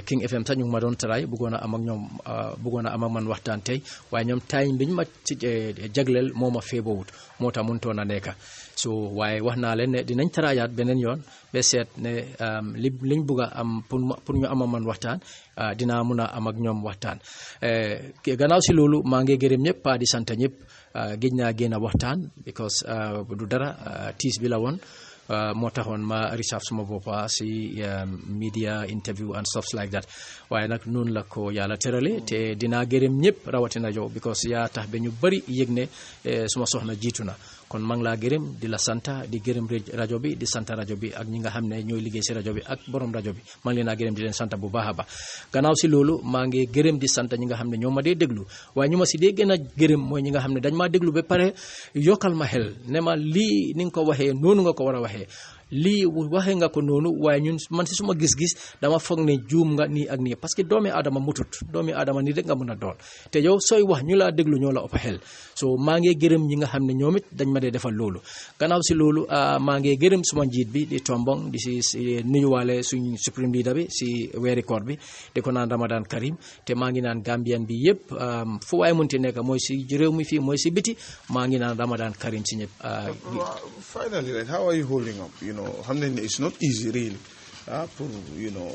King FM sax ñu ngi ma doon taraay bëggoon a am ak man waxtaan tey waaye ñoom time biñ ma ci jagleel moo ma feebawut moo tax mënutoon a nekka so waaye wax naa leen ne dinañ taraayaat beneen yoon ba seet ne liñ bugg a am pour ñu am man waxtaan dinaa mun a am ak ñoom waxtaan gannaaw si loolu maa ngi gërëm ñëpp di sant ñëpp géej naa génn waxtaan because du dara tiis bi la woon moo taxoon ma reserve suma boppa si media interview and stuff like that waaye nag noonu la ko yàlla terale te dinaa gërëm ñëpp rawatina yow because yaa tax ba ñu bari yëg ne suma soxna jiitu na kon maa ngi laa gërëm di la santa di gërëm rajo bi di sant rajo bi ak ñi nga xam ne ñooy liggéey si rajo bi ak borom rajo bi maa ngi leen a gërëm di leen sant bu baax a baax gannaaw si loolu maa ngi gërëm di sant ñi nga xam ne ñoo ma dee déglu waaye ñu ma si dee gën a gërëm mooy ñi nga xam ne dañ maa déglu ba pare yokkal ma xel ne ma lii ni nga ko waxee noonu nga ko war a waxee lii waxee nga ko noonu waaye ñun man si suma gis-gis dama foog ne juum nga nii ak nii parce que doomi aadama mutut doomi aadama nii rek nga mën a doon te yow sooy wax ñu laa déglu ñoo la ëpp xel so maa ngi gërëm ñi nga xam ne ñoom it dañ ma dee defal loolu gannaaw si loolu maa ngi gërëm suma njiit bi di tombong di si nuyuwaale suñ supreme leader bi si weeri koor bi di ko naan Ramadan Karim te maa ngi naan Gambian bi yëpp fu waaye munti nekk mooy si réew mi fii mooy si biti maa ngi naan Ramadan Karim si ñëpp. Finally, like, how are you holding up? It's not easy really pour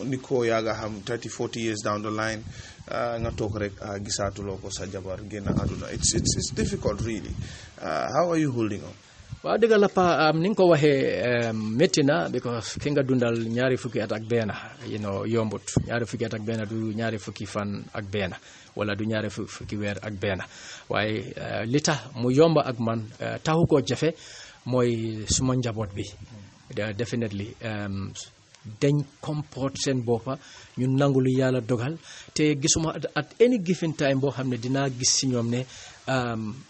ni ko yaaga xam 30-40 years down the line nga toog rek gisaatuloo ko sa jabar génn àdduna it's difficult really how are you holding up? waaw dëgg la pa ni nga ko waxee métti na because ki nga dundal ñaari fukki at ak benn yombut ñaari fukki at ak benn du ñaari fukki fan ak benn wala du ñaari fukki weer ak benn waaye li tax mu yomba ak man taxu koo jafe mooy suma njaboot bi definitely dañ comporte seen boppa ñu nangu lu yàlla dogal te gisuma at any given time boo xam ne dinaa gis si ñoom ne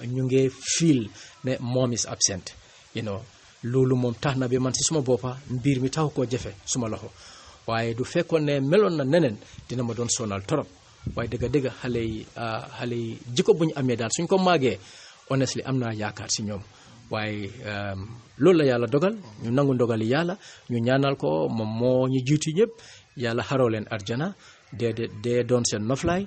ñu ngi feel ne mom is absent loolu moom tax na bi man si suma boppa mbir mi taxu koo jafe suma loxo waaye du fekkoon ne meloon na neneen dina ma doon sonal torop waaye dëgg xale yi jikko bu ñu amee daal suñ ko màggee honestly am naa yaakaar si ñoom waaye loolu la yàlla dogal ñu nangu ndogali yàlla ñu ñaanal ko moom moo ñu jiitu ñëpp yàlla xaroo leen arjana dee doon seen noflaay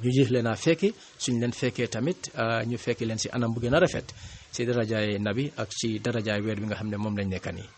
ñu yéex leen a fekki suñ leen fekkee tamit ñu fekki leen si anam bu gën a rafet si darajaay nabi ak si darajaay weer bi nga xam ne moom lañ nekk nii